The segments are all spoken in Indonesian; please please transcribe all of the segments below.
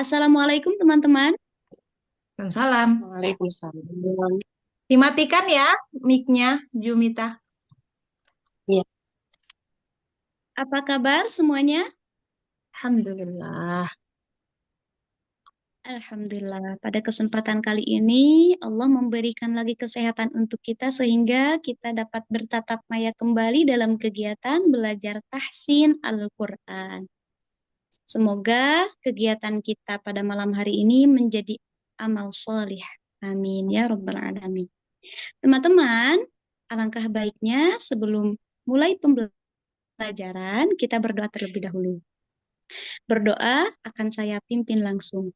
Assalamualaikum teman-teman. Salam. Waalaikumsalam. Dimatikan ya mic-nya, Jumita. Iya. Apa kabar semuanya? Alhamdulillah. Alhamdulillah. Pada kesempatan kali ini Allah memberikan lagi kesehatan untuk kita sehingga kita dapat bertatap maya kembali dalam kegiatan belajar tahsin Al-Quran. Semoga kegiatan kita pada malam hari ini menjadi amal solih. Amin ya Rabbal Alamin. Teman-teman, alangkah baiknya sebelum mulai pembelajaran, kita berdoa terlebih dahulu. Berdoa akan saya pimpin langsung.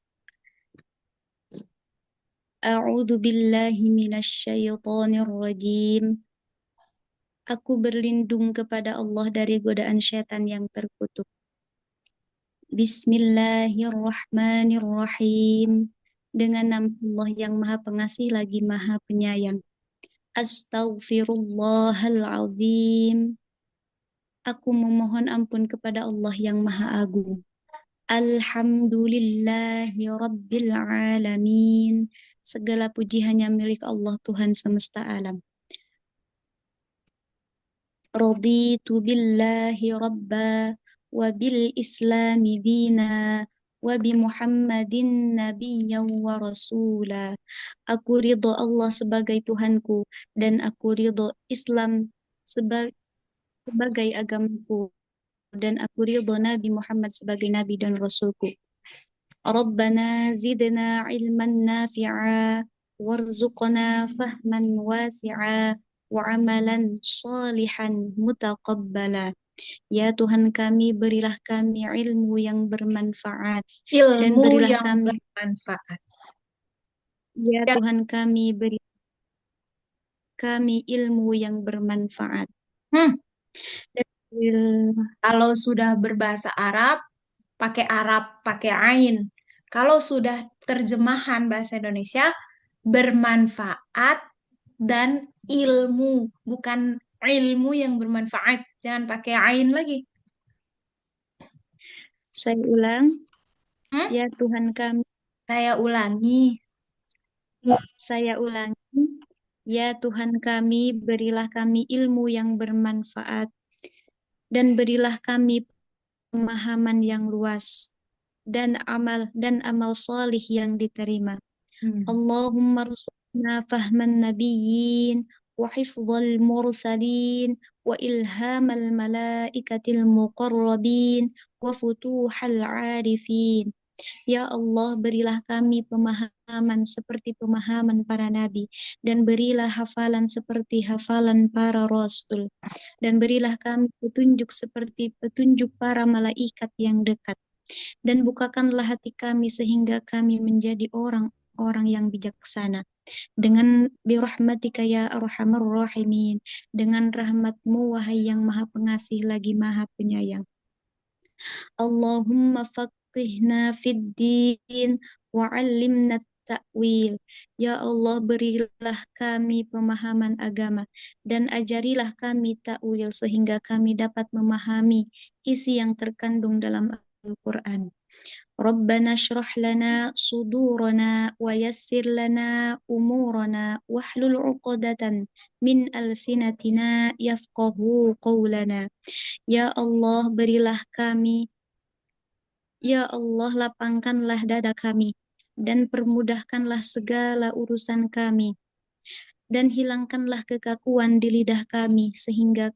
A'udzu billahi minasyaitonir rajim. Aku berlindung kepada Allah dari godaan syaitan yang terkutuk. Bismillahirrahmanirrahim. Dengan nama Allah yang Maha Pengasih lagi Maha Penyayang. Astaghfirullahaladzim. Aku memohon ampun kepada Allah yang Maha Agung. Alhamdulillahi Rabbil Alamin. Segala puji hanya milik Allah Tuhan semesta alam. Raditu billahi rabba wa bil islami dina wa bi Muhammadin nabiyyan wa rasula. Aku ridho Allah sebagai Tuhanku dan aku ridho Islam sebagai agamaku dan aku ridho Nabi Muhammad sebagai Nabi dan Rasulku. Rabbana zidna ilman nafi'a warzuqna fahman wasi'a wa amalan salihan mutaqabbala. Ya Tuhan kami, berilah kami ilmu yang bermanfaat dan Ilmu berilah yang kami, bermanfaat. ya Ya, Tuhan kami, beri kami ilmu yang bermanfaat. hmm, Dan berilah- kalau sudah berbahasa Arab, pakai ain. Kalau sudah terjemahan bahasa Indonesia, bermanfaat dan ilmu, bukan ilmu yang bermanfaat. Jangan pakai ain lagi. Saya ulang, Hmm? ya Tuhan kami, Saya ulangi. saya ulangi, ya Tuhan kami, berilah kami ilmu yang bermanfaat dan berilah kami pemahaman yang luas dan amal solih yang diterima. Hmm. Allahumma rzuqna fahman nabiyyin wa hifdzal mursalin wa ilhamal malaikatil muqarrabin wa futuhal arifin. Ya Allah, berilah kami pemahaman seperti pemahaman para nabi, dan berilah hafalan seperti hafalan para rasul, dan berilah kami petunjuk seperti petunjuk para malaikat yang dekat, dan bukakanlah hati kami sehingga kami menjadi orang-orang yang bijaksana. Dengan birahmatika ya arhamar rahimin, dengan rahmatmu wahai yang maha pengasih lagi maha penyayang. Allahumma faqihna fid din wa 'allimna ta'wil. Ya Allah, berilah kami pemahaman agama dan ajarilah kami ta'wil sehingga kami dapat memahami isi yang terkandung dalam Al-Quran. Rabbana shrah lana sudurana wa yassir lana umurana wahlul 'uqdatan min alsinatina yafqahu qawlana. Ya Allah, berilah kami Ya Allah, lapangkanlah dada kami dan permudahkanlah segala urusan kami dan hilangkanlah kekakuan di lidah kami sehingga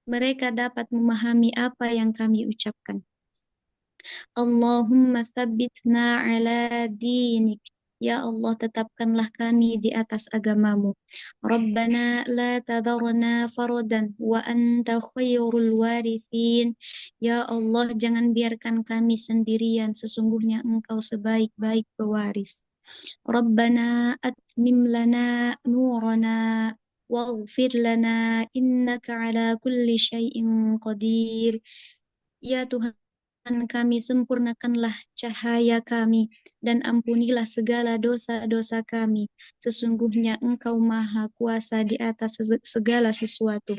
mereka dapat memahami apa yang kami ucapkan. Allahumma tsabbitna ala dinik. Ya Allah, tetapkanlah kami di atas agamamu. Rabbana la tadharna faradan wa anta khairul warithin. Ya Allah, jangan biarkan kami sendirian, sesungguhnya Engkau sebaik-baik pewaris. Rabbana atmim lana nurana waghfir lana innaka ala kulli syai'in qadir. Ya Tuhan kami, sempurnakanlah cahaya kami, dan ampunilah segala dosa-dosa kami. Sesungguhnya Engkau Maha Kuasa di atas segala sesuatu.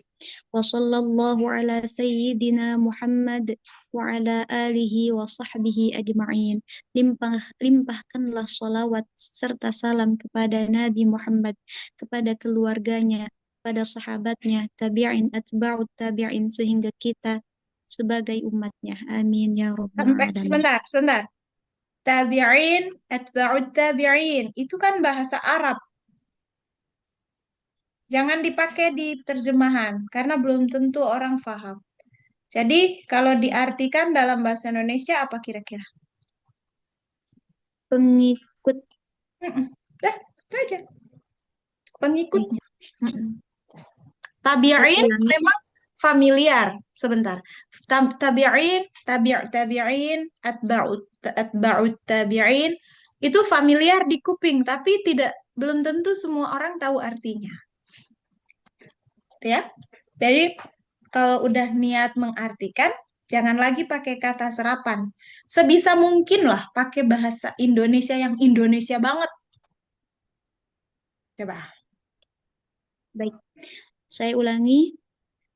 Wa sallallahu ala sayyidina Muhammad wa ala alihi wa sahbihi ajma'in. Limpahkanlah salawat serta salam kepada Nabi Muhammad, kepada keluarganya, pada sahabatnya, tabi'in, atba'ut tabi'in, sehingga kita sebagai umatnya. Amin ya rabbal Sampai alamin. sebentar. Tabi'in, atba'ut tabi'in. Itu kan bahasa Arab. Jangan dipakai di terjemahan karena belum tentu orang paham. Jadi kalau diartikan dalam bahasa Indonesia apa kira-kira? Pengikut. Mm-mm. Dah, itu aja. Pengikutnya. Mm-mm. Tabi'in Ulangi. memang familiar. Sebentar. Tabi'in, atba'ut tabi'in itu familiar di kuping, tapi belum tentu semua orang tahu artinya. Ya. Jadi kalau udah niat mengartikan, jangan lagi pakai kata serapan. Sebisa mungkin lah pakai bahasa Indonesia yang Indonesia banget. Coba. Baik, saya ulangi.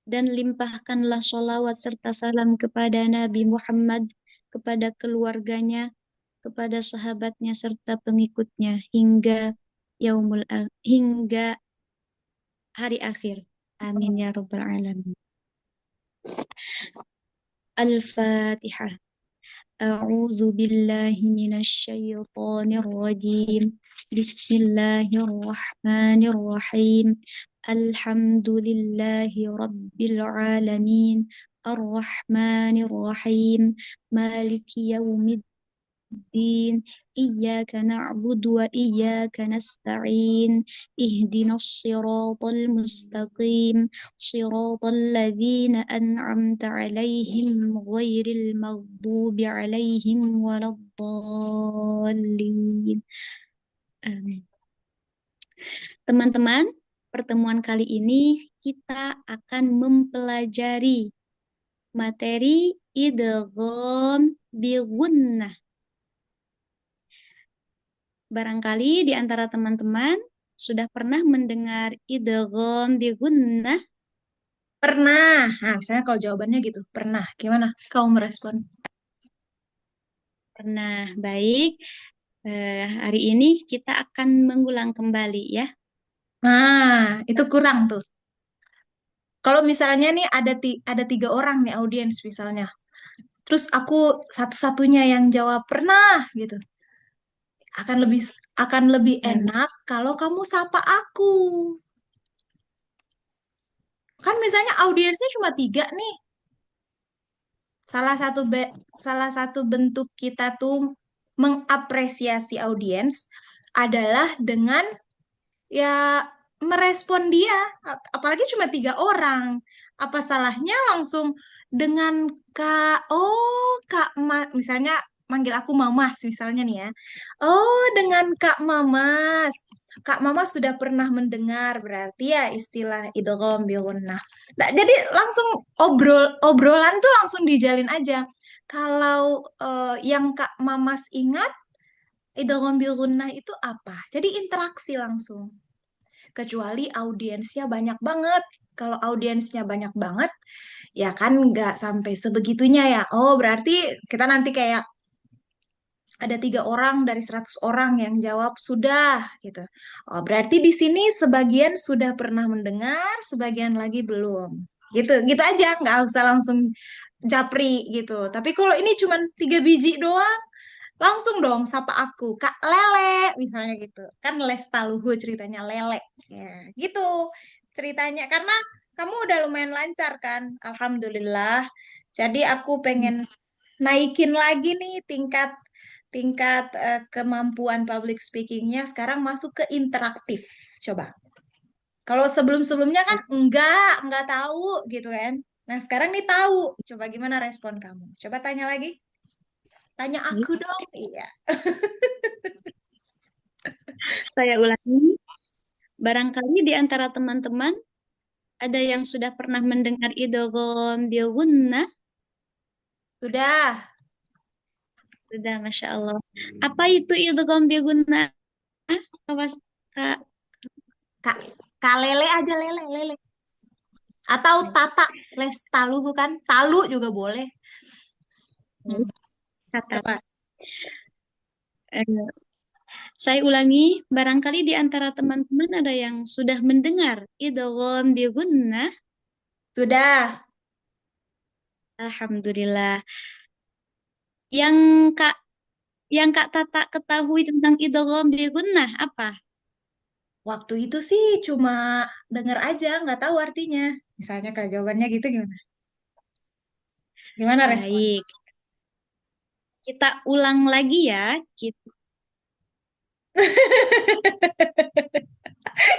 Dan limpahkanlah sholawat serta salam kepada Nabi Muhammad, kepada keluarganya, kepada sahabatnya serta pengikutnya hingga hari akhir. Amin ya rabbal alamin. Al-Fatihah. A'udzu billahi minasy syaithanir rajim. Bismillahirrahmanirrahim. Alhamdulillahi rabbil alamin. Ar-Rahmanir Rahim. Maliki yaumiddin. الدين إياك نعبد وإياك نستعين اهدنا الصراط المستقيم صراط الذين أنعمت عليهم غير المغضوب عليهم ولا الضالين. Amin. Teman-teman, pertemuan kali ini kita akan mempelajari materi idgham bi gunnah. Barangkali di antara teman-teman sudah pernah mendengar idgham bi gunnah? Pernah. Nah, misalnya kalau jawabannya gitu, pernah. Gimana kau merespon? Pernah. Baik. Hari ini kita akan mengulang kembali ya. Nah, itu kurang tuh. Kalau misalnya nih ada 3 orang nih audiens misalnya. Terus aku satu-satunya yang jawab pernah gitu. Akan lebih Nah, enak kalau kamu sapa aku. Kan misalnya audiensnya cuma 3 nih. Salah satu salah satu bentuk kita tuh mengapresiasi audiens adalah dengan ya merespon dia. Apalagi cuma 3 orang. Apa salahnya langsung dengan Kak, oh Kak misalnya manggil aku Mamas misalnya nih ya. Oh, dengan Kak Mamas. Kak Mamas sudah pernah mendengar berarti ya istilah idgham bil gunnah. Nah, jadi langsung obrolan tuh langsung dijalin aja. Kalau yang Kak Mamas ingat idgham bil gunnah itu apa? Jadi interaksi langsung. Kecuali audiensnya banyak banget. Kalau audiensnya banyak banget, ya kan nggak sampai sebegitunya ya. Oh, berarti kita nanti kayak ada 3 orang dari 100 orang yang jawab sudah gitu. Oh, berarti di sini sebagian sudah pernah mendengar, sebagian lagi belum. Gitu, gitu aja, nggak usah langsung japri gitu. Tapi kalau ini cuma 3 biji doang, langsung dong sapa aku, Kak Lele, misalnya gitu. Kan Lestaluhu ceritanya Lele. Ya, gitu ceritanya. Karena kamu udah lumayan lancar kan, Alhamdulillah. Jadi aku pengen naikin lagi nih tingkat tingkat kemampuan public speakingnya sekarang masuk ke interaktif. Coba. Kalau sebelum-sebelumnya kan enggak tahu gitu kan. Nah, sekarang nih tahu. Coba gimana respon kamu? Coba tanya lagi. Tanya baik. aku dong. Iya. Saya ulangi. Barangkali di antara teman-teman ada yang sudah pernah mendengar idgham bil gunnah? Sudah. sudah, Masya Allah. Apa itu idgham bi gunnah? Awas, Kak. Kak, Kak Lele aja lele lele. Atau tata les talu bukan? Talu juga boleh. Hmm, Kata. coba. Eh, saya ulangi, barangkali di antara teman-teman ada yang sudah mendengar idgham bi gunnah. Sudah. Alhamdulillah. Yang Kak yang Kak Tata ketahui tentang idgham bi gunnah apa? Waktu itu sih cuma denger aja, nggak tahu artinya. Misalnya kalau jawabannya gitu gimana? Gimana respon? Baik, kita ulang lagi ya. Kita,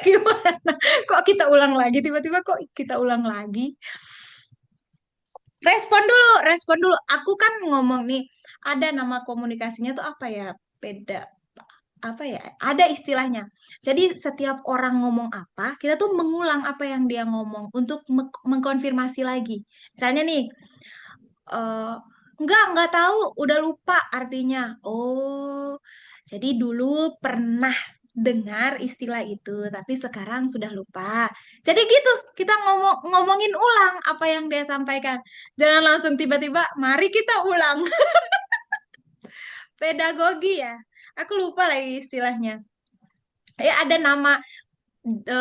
Gimana? Kok kita ulang lagi? Tiba-tiba kok kita ulang lagi? Respon dulu, respon dulu. Aku kan ngomong nih, ada nama komunikasinya tuh apa ya? Beda apa ya? Ada istilahnya. Jadi setiap orang ngomong apa, kita tuh mengulang apa yang dia ngomong untuk mengkonfirmasi lagi. Misalnya nih, eh nggak tahu, udah lupa artinya. Oh, jadi dulu pernah dengar istilah itu, tapi sekarang sudah lupa. Jadi gitu, kita ngomongin ulang apa yang dia sampaikan. Jangan langsung tiba-tiba, mari kita ulang. Pedagogi ya. Aku lupa lagi istilahnya. Ya ada nama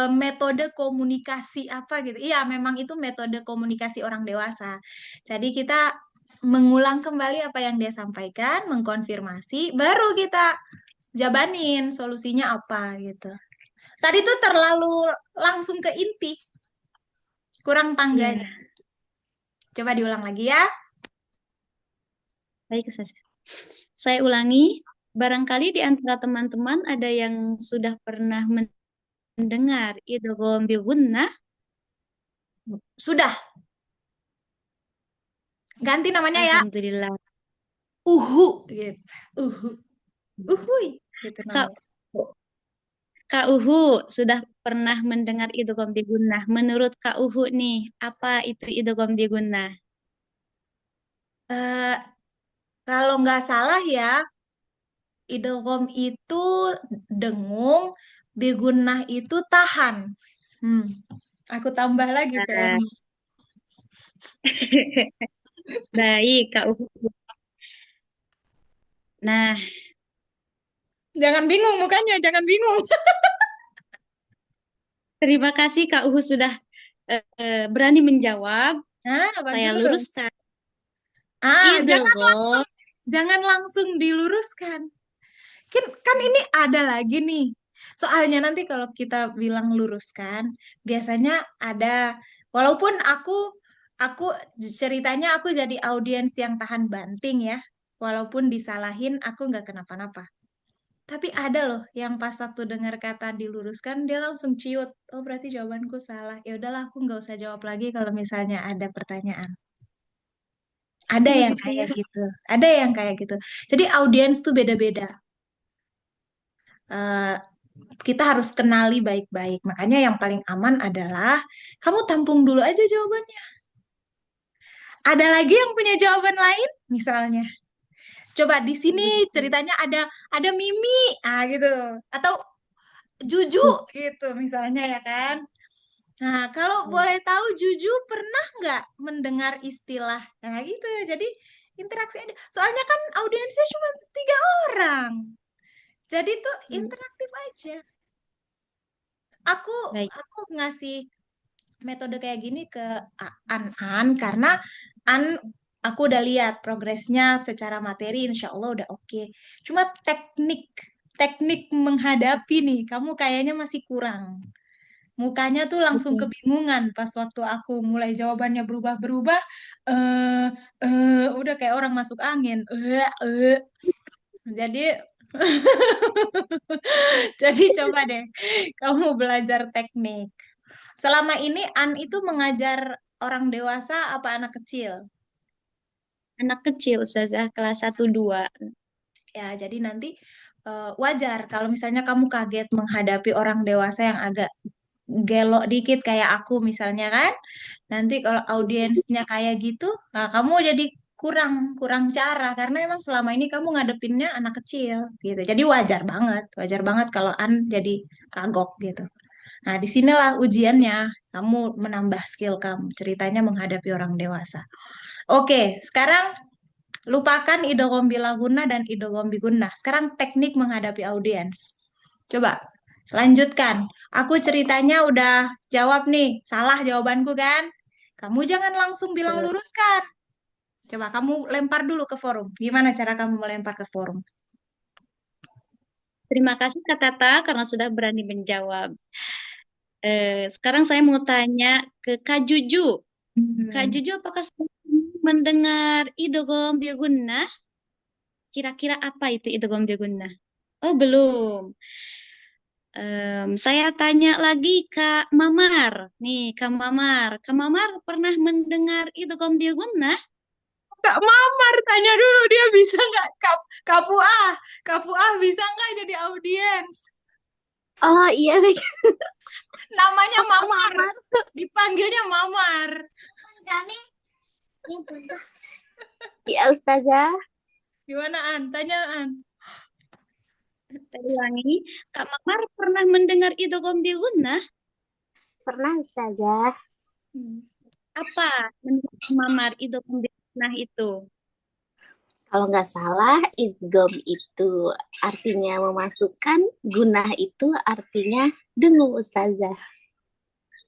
metode komunikasi apa gitu. Iya, memang itu metode komunikasi orang dewasa. Jadi kita mengulang kembali apa yang dia sampaikan, mengkonfirmasi, baru kita jabanin solusinya apa gitu. Tadi tuh terlalu langsung ke inti, kurang tangganya. ya, Coba diulang lagi ya. baik saja. Saya ulangi, barangkali di antara teman-teman ada yang sudah pernah mendengar idgham bi gunnah. Sudah, ganti namanya ya. Alhamdulillah. Uhu gitu. Uhu. Uhui gitu Kak, namanya. Kak Uhu sudah pernah mendengar idgham bi gunnah. Menurut Kak Uhu nih, apa itu idgham bi gunnah? Eh, kalau nggak salah ya, idgom itu dengung, begunah itu tahan. Hmm, aku tambah lagi Nah, kayaknya. baik, Kak Uhu. Nah, Jangan bingung mukanya, jangan bingung. terima kasih Kak Uhu sudah berani menjawab. Nah, Saya bagus. luruskan. Jangan Idgham. langsung, jangan langsung diluruskan. Kan ini ada lagi nih. Soalnya nanti kalau kita bilang luruskan, biasanya ada. Walaupun aku ceritanya aku jadi audiens yang tahan banting ya. Walaupun disalahin, aku nggak kenapa-napa. Tapi ada loh yang pas waktu dengar kata diluruskan, dia langsung ciut. Oh, berarti jawabanku salah. Ya udahlah, aku nggak usah jawab lagi kalau misalnya ada pertanyaan. Ada Oh yang gitu kayak ya. gitu. Ada yang kayak gitu. Jadi audiens tuh beda-beda. Eh, kita harus kenali baik-baik. Makanya yang paling aman adalah kamu tampung dulu aja jawabannya. Ada lagi yang punya jawaban lain? Misalnya, coba di sini ceritanya ada Mimi, gitu. Atau Juju gitu misalnya ya kan. Nah, kalau boleh tahu Juju pernah nggak mendengar istilah nah gitu. Jadi interaksi ada. Soalnya kan audiensnya cuma 3 orang. Jadi tuh interaktif aja. Aku Baik. aku ngasih metode kayak gini ke An karena An aku udah lihat progresnya secara materi insya Allah udah oke. Cuma teknik teknik menghadapi nih kamu kayaknya masih kurang. Mukanya tuh langsung Oke. kebingungan pas waktu aku mulai jawabannya berubah-berubah. Eh udah kayak orang masuk angin. Jadi jadi coba deh kamu belajar teknik. Selama ini An itu mengajar orang dewasa apa anak kecil? Anak kecil saja kelas 1 2. Ya, jadi nanti wajar kalau misalnya kamu kaget menghadapi orang dewasa yang agak gelok dikit kayak aku misalnya kan. Nanti kalau audiensnya kayak gitu, nah kamu jadi kurang cara karena emang selama ini kamu ngadepinnya anak kecil gitu. Jadi wajar banget kalau An jadi kagok gitu. Nah, disinilah ujiannya. Kamu menambah skill kamu, ceritanya menghadapi orang dewasa. Oke, sekarang lupakan idgham bilaguna dan idgham bigunnah. Sekarang teknik menghadapi audiens. Coba, lanjutkan. Aku ceritanya udah jawab nih, salah jawabanku kan? Kamu jangan langsung bilang luruskan. Coba kamu lempar dulu ke forum. Gimana cara kamu melempar ke forum? Terima kasih Kak Tata karena sudah berani menjawab. Sekarang saya mau tanya ke Kak Juju. Kak Hmm. Juju, apakah sudah mendengar idgham bil gunnah? Kira-kira apa itu idgham bil gunnah? Oh, belum. Saya tanya lagi Kak Mamar. Nih, Kak Mamar. Kak Mamar pernah mendengar idgham bil gunnah? Kak Mamar tanya dulu dia bisa nggak Kak Fuah. Kak Fuah bisa nggak jadi audiens? Oh iya, baik. Namanya Oh, Kak Mamar, Mamar. dipanggilnya Mamar. Ya, Ustazah. Gimana An? Tanya An. Saya ulangi, Kak Mamar pernah mendengar idgham bil gunnah? Pernah, Ustazah. Hmm. Apa menurut Kak Mamar idgham bil gunnah itu? Kalau nggak salah, idgham itu artinya memasukkan, gunah itu artinya dengung, Ustazah.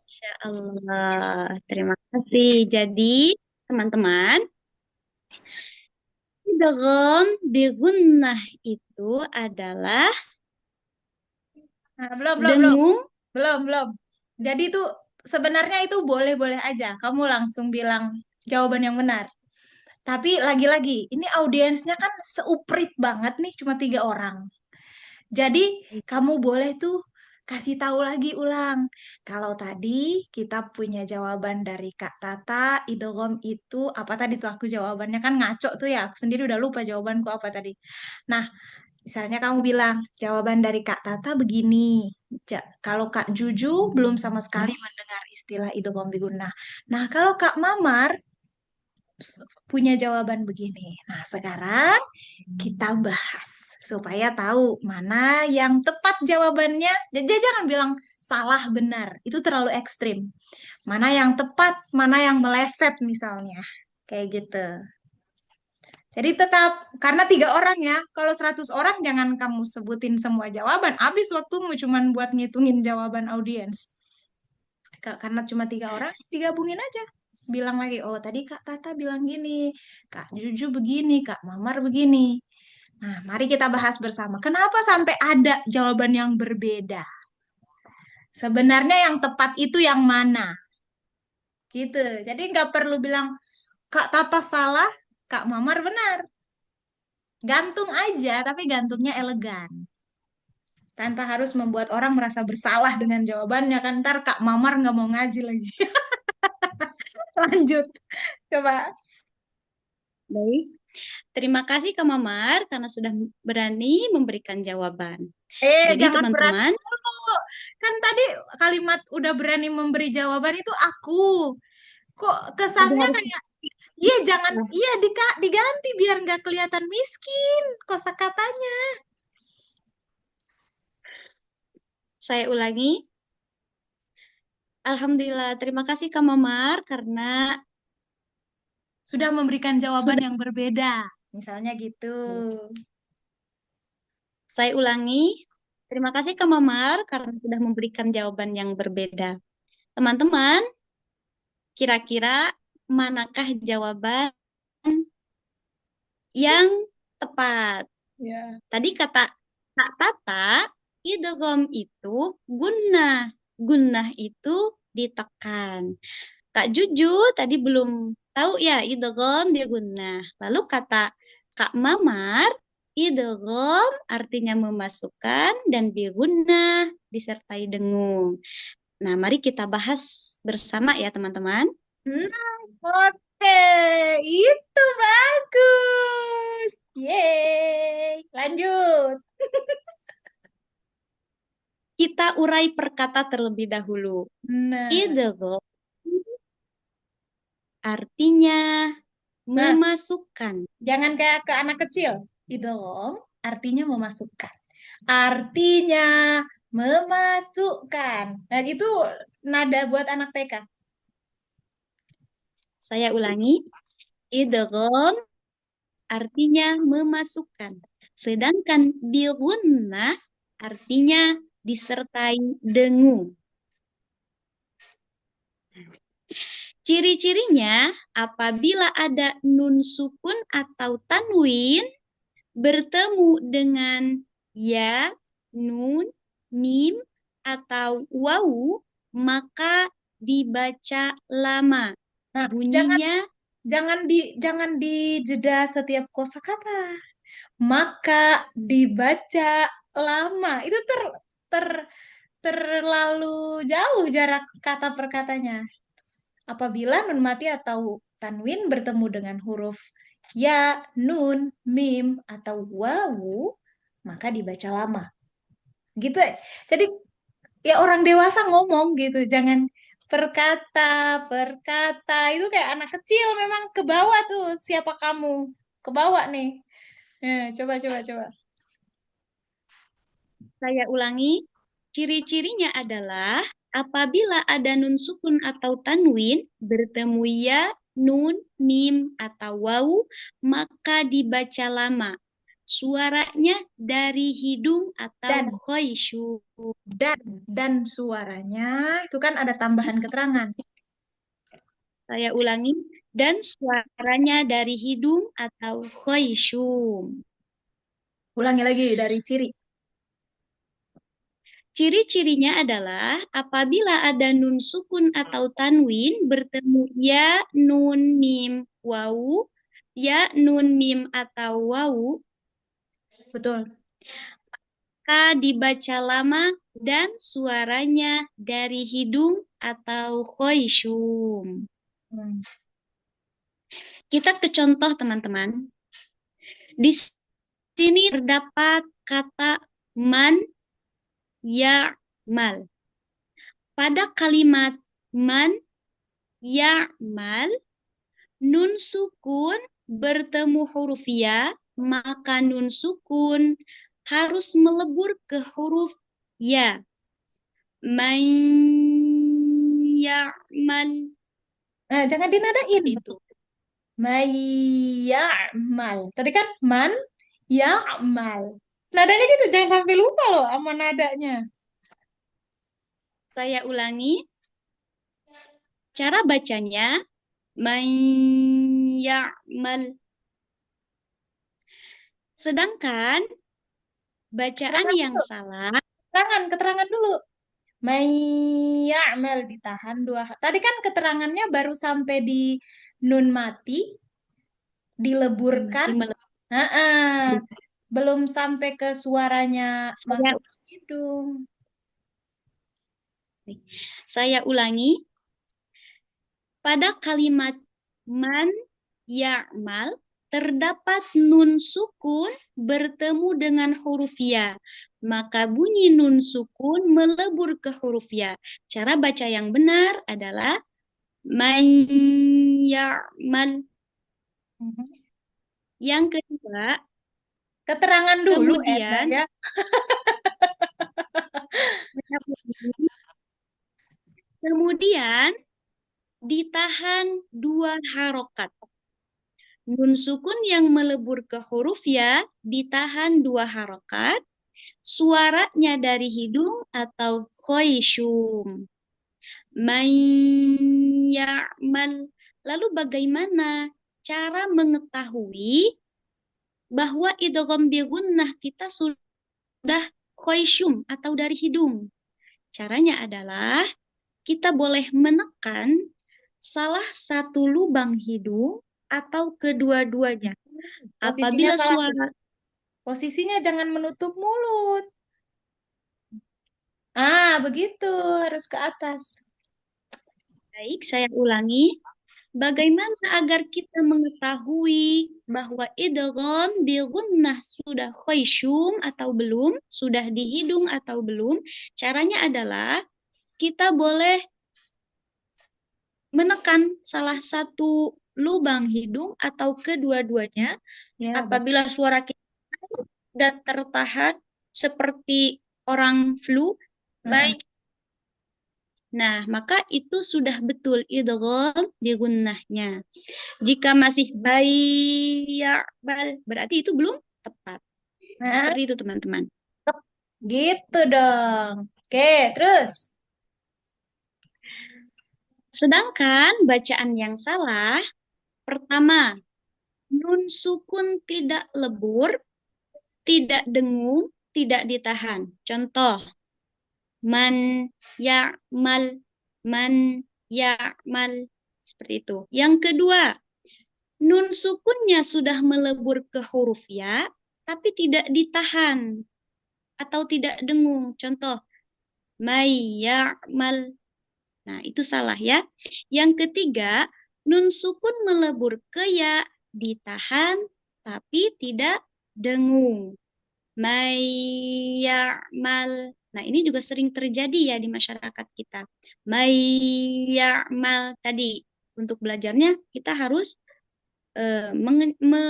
Insya Allah, terima kasih. Jadi, teman-teman, idgham bil gunnah itu adalah Nah, belum. dengung. Belum. Jadi itu sebenarnya itu boleh-boleh aja. Kamu langsung bilang jawaban yang benar. Tapi lagi-lagi, ini audiensnya kan seuprit banget nih, cuma 3 orang. Jadi kamu boleh tuh kasih tahu lagi ulang. Kalau tadi kita punya jawaban dari Kak Tata, idgham itu apa tadi tuh aku jawabannya kan ngaco tuh ya. Aku sendiri udah lupa jawabanku apa tadi. Nah, misalnya kamu bilang jawaban dari Kak Tata begini. Kalau Kak Juju belum sama sekali mendengar istilah idgham bigunnah. Nah, kalau Kak Mamar punya jawaban begini. Nah, sekarang kita bahas supaya tahu mana yang tepat jawabannya. Jadi jangan bilang salah benar, itu terlalu ekstrim. Mana yang tepat, mana yang meleset misalnya. Kayak gitu. Jadi tetap, karena 3 orang ya, kalau 100 orang jangan kamu sebutin semua jawaban. Habis waktumu cuman buat ngitungin jawaban audiens. Karena cuma 3 orang, digabungin aja. Bilang lagi, oh tadi Kak Tata bilang gini, Kak Juju begini, Kak Mamar begini. Nah, mari kita bahas bersama. Kenapa sampai ada jawaban yang berbeda? Sebenarnya yang tepat itu yang mana? Gitu. Jadi nggak perlu bilang Kak Tata salah, Kak Mamar benar. Gantung aja, tapi gantungnya elegan. Tanpa harus membuat orang merasa bersalah dengan jawabannya. Kan ntar Kak Mamar nggak mau ngaji lagi. Lanjut. Coba. Baik. Terima kasih Kak Mamar karena sudah berani memberikan jawaban. Jadi Jangan berani teman-teman, dulu. Kan tadi kalimat udah berani memberi jawaban itu aku. Kok jadi kesannya harus kayak iya jangan iya diganti biar nggak kelihatan miskin kosakatanya. saya ulangi. Alhamdulillah, terima kasih Kak Mamar karena Sudah memberikan jawaban sudah yang berbeda. Misalnya gitu. saya ulangi. Terima kasih Kak Mamar karena sudah memberikan jawaban yang berbeda. Teman-teman, kira-kira manakah jawaban yang tepat? Ya. Tadi kata Kak Tata, idgham itu gunnah. Gunnah itu ditekan. Kak Juju tadi belum tahu ya idgham dia gunnah. Lalu kata Kak Mamar, idgham artinya memasukkan dan dia gunnah disertai dengung. Nah, mari kita bahas bersama ya teman-teman. Oke, itu bagus. Yeay, lanjut. Kita urai perkata terlebih dahulu. Nah, Idgham artinya Nah, memasukkan. jangan kayak ke anak kecil. Idgham artinya memasukkan. Artinya memasukkan. Nah, itu nada buat anak TK. Saya ulangi, idgham artinya memasukkan. Sedangkan bi-gunnah artinya disertai dengung. Ciri-cirinya apabila ada nun sukun atau tanwin bertemu dengan ya, nun, mim, atau wawu, maka dibaca lama. Nah, Bunyinya jangan dijeda setiap kosakata. Maka dibaca lama. Itu terlalu jauh jarak kata per katanya. Apabila nun mati atau tanwin bertemu dengan huruf ya, nun, mim, atau wawu, maka dibaca lama. Gitu. Jadi ya orang dewasa ngomong gitu, jangan perkata, perkata. Itu kayak anak kecil memang ke bawah tuh. Siapa kamu? Ke bawah nih. Coba. saya ulangi, ciri-cirinya adalah apabila ada nun sukun atau tanwin bertemu ya, nun, mim, atau wawu, maka dibaca lama. Suaranya dari hidung atau Dan khoisyu. dan suaranya itu kan ada tambahan keterangan. Saya ulangi, dan suaranya dari hidung atau khoisyum. Ulangi lagi dari ciri. Ciri-cirinya adalah apabila ada nun sukun atau tanwin bertemu ya, nun, mim, wawu, ya, nun, mim, atau wawu, Betul. maka dibaca lama dan suaranya dari hidung atau khoisyum. Hmm. Kita ke contoh teman-teman. Di sini terdapat kata man, ya'mal. Pada kalimat man, ya'mal, nun sukun bertemu huruf ya, maka nun sukun harus melebur ke huruf ya. Man ya'mal. Nah, jangan dinadain. Itu. Mayyamal. Tadi kan man ya'mal. Nadanya gitu, jangan sampai lupa loh sama nadanya. Saya ulangi. Cara bacanya man ya'mal. Sedangkan bacaan Keterangan yang dulu. salah, Keterangan dulu. Mayyamal ditahan dua. Tadi kan keterangannya baru sampai di nun mati, dileburkan. Belum sampai ke suaranya masuk ke hidung. Saya ulangi. Pada kalimat man ya'mal terdapat nun sukun bertemu dengan huruf ya. Maka bunyi nun sukun melebur ke huruf ya. Cara baca yang benar adalah man ya'mal. Yang kedua, Keterangan dulu, kemudian ya. Kemudian ditahan dua harokat. Nun sukun yang melebur ke huruf ya ditahan dua harokat. Suaranya dari hidung atau khoisyum. Man ya'mal. Lalu bagaimana cara mengetahui bahwa idgham bi gunnah kita sudah khoisyum atau dari hidung? Caranya adalah kita boleh menekan salah satu lubang hidung atau kedua-duanya. Posisinya Apabila salah. suara Posisinya jangan menutup mulut. Begitu, harus ke atas. baik, saya ulangi. Bagaimana agar kita mengetahui bahwa idgham bi gunnah sudah khoisyum atau belum, sudah di hidung atau belum? Caranya adalah kita boleh menekan salah satu lubang hidung atau kedua-duanya. Ya, Apabila suara kita sudah tertahan seperti orang flu, baik. Nah, maka itu sudah betul idgham di gunnahnya. Jika masih bal, berarti itu belum tepat. Seperti itu, teman-teman. gitu dong. Oke, terus. Sedangkan bacaan yang salah, pertama, nun sukun tidak lebur, tidak dengung, tidak ditahan. Contoh, man ya'mal, man ya'mal. Seperti itu. Yang kedua, nun sukunnya sudah melebur ke huruf ya, tapi tidak ditahan atau tidak dengung. Contoh, may ya'mal. Nah, itu salah ya. Yang ketiga, nun sukun melebur ke ya, ditahan tapi tidak dengung. May ya'mal. Nah, ini juga sering terjadi ya di masyarakat kita. May ya'mal tadi. Untuk belajarnya kita harus menekan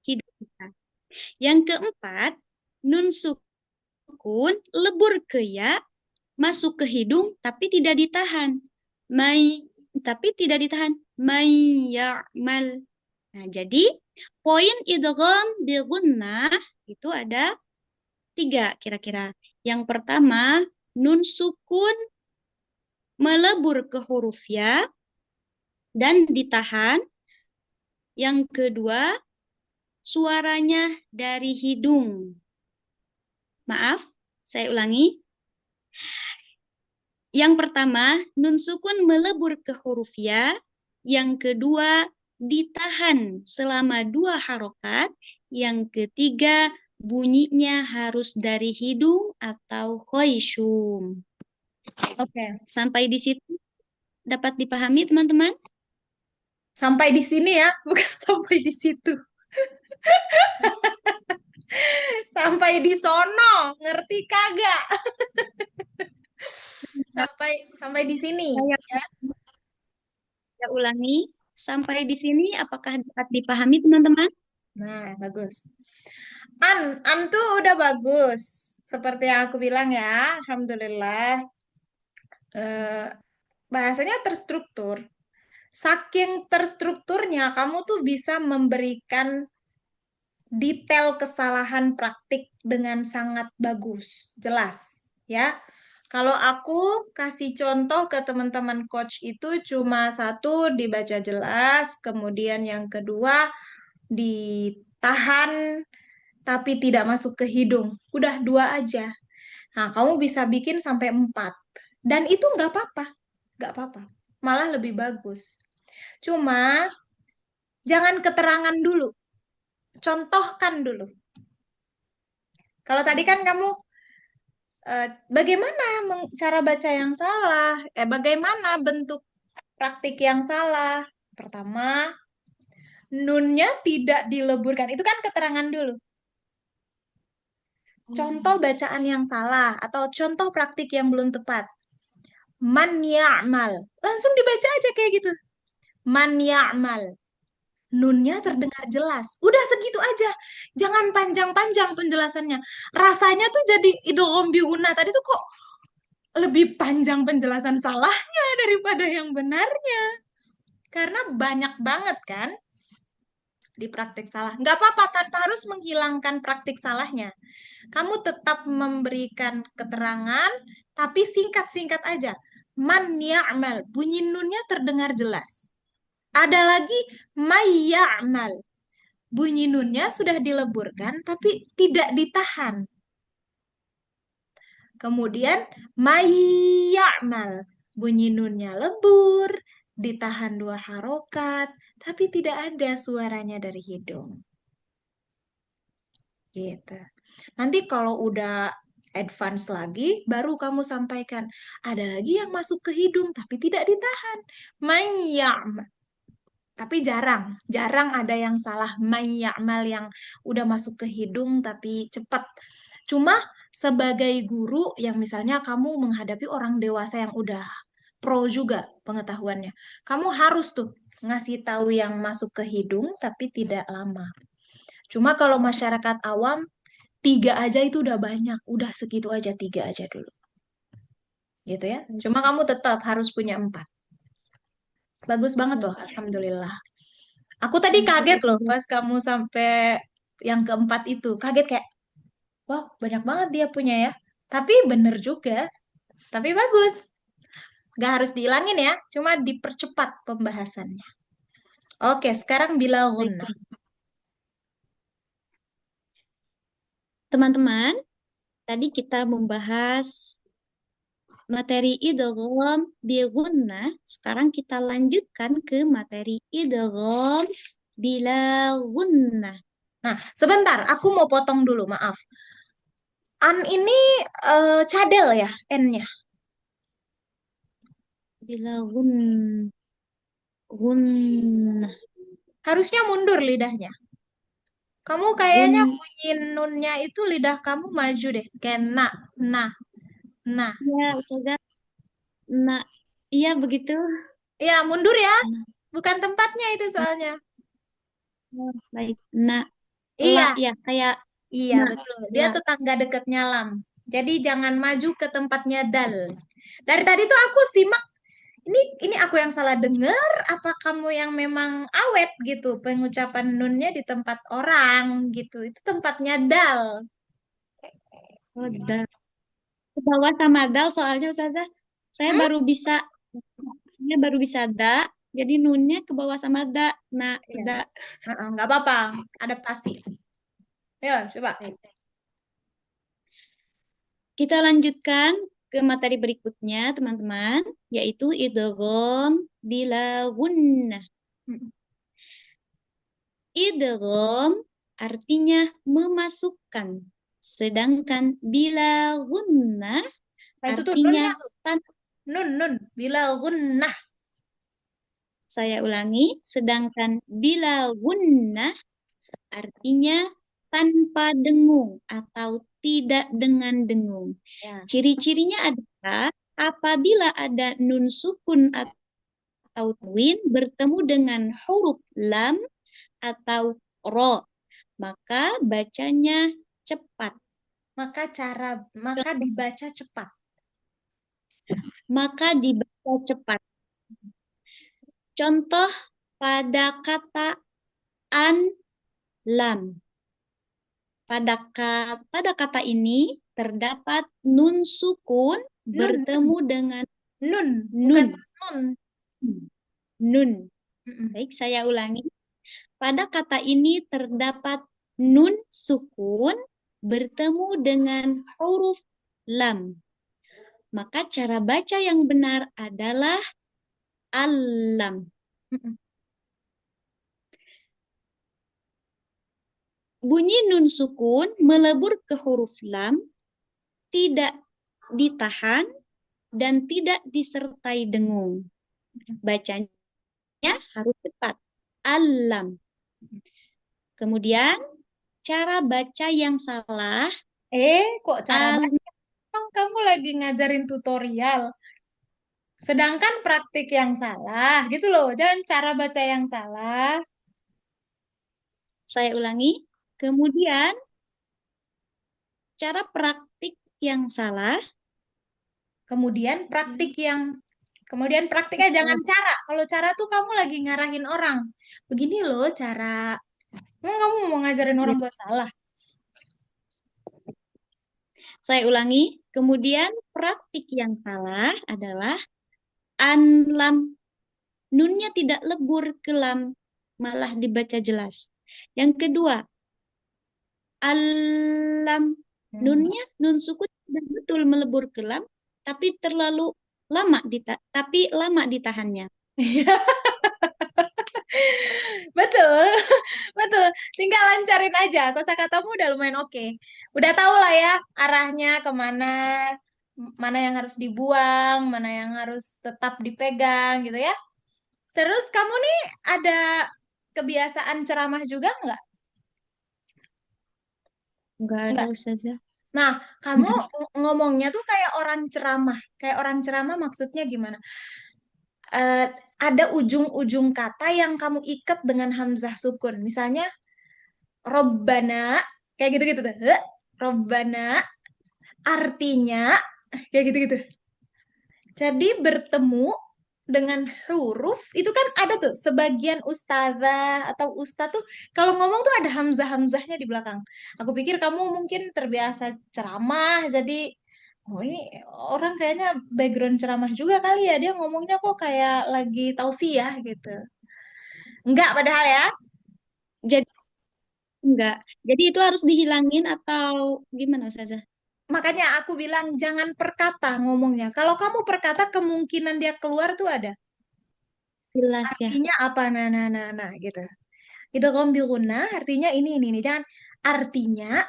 hidup kita. Yang keempat, nun sukun lebur ke ya, masuk ke hidung tapi tidak ditahan. Tapi tidak ditahan. May ya'mal. Nah, jadi poin idgham bi gunnah itu ada 3 kira-kira. Yang pertama, nun sukun melebur ke huruf ya dan ditahan. Yang kedua, suaranya dari hidung. Maaf, saya ulangi. Yang pertama, nun sukun melebur ke huruf ya. Yang kedua, ditahan selama 2 harokat. Yang ketiga, bunyinya harus dari hidung atau khoisyum. Oke. Sampai di situ dapat dipahami, teman-teman? Sampai di sini ya, bukan sampai di situ. Sampai di sono, ngerti kagak? Sampai di sini. Saya ulangi, sampai di sini apakah dapat dipahami, teman-teman? Nah, bagus. An tuh udah bagus. Seperti yang aku bilang ya, alhamdulillah. Bahasanya terstruktur. Saking terstrukturnya, kamu tuh bisa memberikan detail kesalahan praktik dengan sangat bagus, jelas, ya. Kalau aku kasih contoh ke teman-teman coach itu cuma satu dibaca jelas, kemudian yang kedua ditahan tapi tidak masuk ke hidung. Udah 2 aja. Nah, kamu bisa bikin sampai 4. Dan itu nggak apa-apa. Nggak apa-apa. Malah lebih bagus. Cuma jangan keterangan dulu. Contohkan dulu. Kalau tadi kan kamu bagaimana cara baca yang salah? Bagaimana bentuk praktik yang salah? Pertama, nunnya tidak dileburkan. Itu kan keterangan dulu. Contoh bacaan yang salah atau contoh praktik yang belum tepat. Man ya'mal. Langsung dibaca aja kayak gitu. Man ya'mal. Nunnya terdengar jelas. Udah segitu aja. Jangan panjang-panjang penjelasannya. Rasanya tuh jadi idgham bi gunnah tadi tuh kok lebih panjang penjelasan salahnya daripada yang benarnya. Karena banyak banget kan di praktik salah. Nggak apa-apa tanpa harus menghilangkan praktik salahnya. Kamu tetap memberikan keterangan, tapi singkat-singkat aja. Man ya'mal. Bunyi nunnya terdengar jelas. Ada lagi may ya'mal. Bunyi nunnya sudah dileburkan, tapi tidak ditahan. Kemudian may ya'mal. Bunyi nunnya lebur, ditahan 2 harokat, tapi tidak ada suaranya dari hidung. Gitu. Nanti kalau udah advance lagi, baru kamu sampaikan. Ada lagi yang masuk ke hidung, tapi tidak ditahan. May ya'mal. Tapi jarang ada yang salah may ya'mal yang udah masuk ke hidung tapi cepat. Cuma sebagai guru yang misalnya kamu menghadapi orang dewasa yang udah pro juga pengetahuannya. Kamu harus tuh ngasih tahu yang masuk ke hidung tapi tidak lama. Cuma kalau masyarakat awam, 3 aja itu udah banyak. Udah segitu aja, 3 aja dulu. Gitu ya. Cuma kamu tetap harus punya 4. Bagus banget loh, alhamdulillah. Aku tadi kaget loh pas kamu sampai yang keempat itu. Kaget kayak, wah banyak banget dia punya ya. Tapi bener juga. Tapi bagus. Gak harus dihilangin ya, cuma dipercepat pembahasannya. Oke, sekarang bila gunnah. Teman-teman, tadi kita membahas materi idgham bi gunnah. Sekarang kita lanjutkan ke materi idgham bila gunnah. Nah, sebentar, aku mau potong dulu, maaf. An ini cadel ya, N-nya. Bila gunnah. Harusnya mundur lidahnya. Kamu kayaknya bunyi nunnya itu lidah kamu maju deh. Kayak nah. Ya, Ustazah. Nah, iya begitu. Ya, mundur ya. Nah, Bukan tempatnya itu soalnya. baik. Nah, Iya, ya kayak iya nah, betul. Dia ya. tetangga dekatnya lam. Jadi jangan maju ke tempatnya dal. Dari tadi tuh aku simak, ini aku yang salah dengar, apa kamu yang memang awet gitu pengucapan nunnya di tempat orang gitu. Itu tempatnya dal. Oh, dal. Ke bawah sama dal soalnya Ustazah. Saya Hmm? baru bisa da, jadi nunnya ke bawah sama da. Nah, Iya. da. Nggak apa-apa, adaptasi. Ya, coba. Kita lanjutkan ke materi berikutnya, teman-teman, yaitu idgham bila gunnah. Idgham artinya memasukkan, sedangkan bila gunnah Nah, itu tuh artinya nunnya tuh. Nun. Bila gunnah. saya ulangi, sedangkan bila gunnah artinya tanpa dengung atau tidak dengan dengung. Ya. Ciri-cirinya adalah apabila ada nun sukun atau tanwin bertemu dengan huruf lam atau ro, maka bacanya cepat. Maka dibaca cepat. Maka dibaca cepat. Contoh pada kata an lam. Pada kata ini terdapat nun sukun bertemu dengan Nun, nun. bukan nun. Nun. Mm-mm. Baik, saya ulangi. Pada kata ini terdapat nun sukun bertemu dengan huruf lam. Maka cara baca yang benar adalah alam. Mm-mm. Bunyi nun sukun melebur ke huruf lam, tidak ditahan dan tidak disertai dengung. Bacanya harus cepat. Alam. Kemudian cara baca yang salah. Kok cara baca? Emang kamu lagi ngajarin tutorial. Sedangkan praktik yang salah, gitu loh. Jangan cara baca yang salah. Saya ulangi. Kemudian cara praktik yang salah. Kemudian praktiknya jangan cara. Kalau cara tuh kamu lagi ngarahin orang. Begini loh cara. Emang kamu mau ngajarin orang buat salah? Saya ulangi. Kemudian praktik yang salah adalah anlam. Nunnya tidak lebur ke lam, malah dibaca jelas. Yang kedua, alam. Nunnya nun sukun tidak betul melebur ke lam, tapi lama ditahannya. Betul, betul. Tinggal lancarin aja. Kosakatamu udah lumayan oke. Udah tahu lah ya arahnya kemana, mana yang harus dibuang, mana yang harus tetap dipegang gitu ya. Terus kamu nih ada kebiasaan ceramah juga nggak? Enggak ada, Ustazah. Nah, kamu ngomongnya tuh kayak orang ceramah. Kayak orang ceramah maksudnya gimana? Eh, ada ujung-ujung kata yang kamu ikat dengan hamzah sukun. Misalnya, Robbana, kayak gitu-gitu tuh. Robbana, artinya, kayak gitu-gitu. Jadi bertemu dengan huruf, itu kan ada tuh, sebagian ustazah atau ustaz tuh, kalau ngomong tuh ada hamzah-hamzahnya di belakang. Aku pikir kamu mungkin terbiasa ceramah, jadi, oh ini orang kayaknya background ceramah juga kali ya, dia ngomongnya kok kayak lagi tausiah gitu. Enggak padahal ya. Jadi enggak. Jadi itu harus dihilangin atau gimana Ustazah? Makanya aku bilang jangan perkata ngomongnya. Kalau kamu perkata kemungkinan dia keluar tuh ada. Jelas ya. Artinya apa? Nah, gitu. Itu guna artinya ini. Jangan artinya,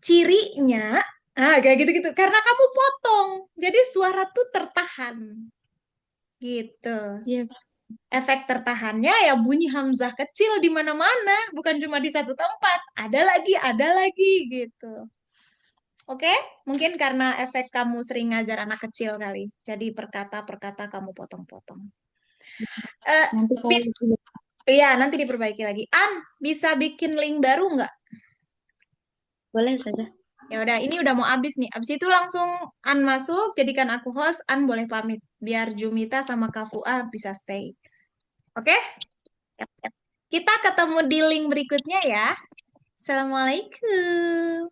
cirinya, kayak gitu-gitu. Karena kamu potong. Jadi suara tuh tertahan. Gitu. Iya. Efek tertahannya ya bunyi hamzah kecil di mana-mana. Bukan cuma di satu tempat. Ada lagi gitu. Oke, mungkin karena efek kamu sering ngajar anak kecil kali. Jadi perkata-perkata kamu potong-potong. Eh, Nanti kalau bis, iya, nanti diperbaiki lagi. An, bisa bikin link baru nggak? boleh Ustazah. Ya udah, ini udah mau habis nih. Abis itu langsung An masuk, jadikan aku host. An boleh pamit, biar Jumita sama Kak Fua bisa stay. Oke? Yap, yap. Kita ketemu di link berikutnya ya. Assalamualaikum.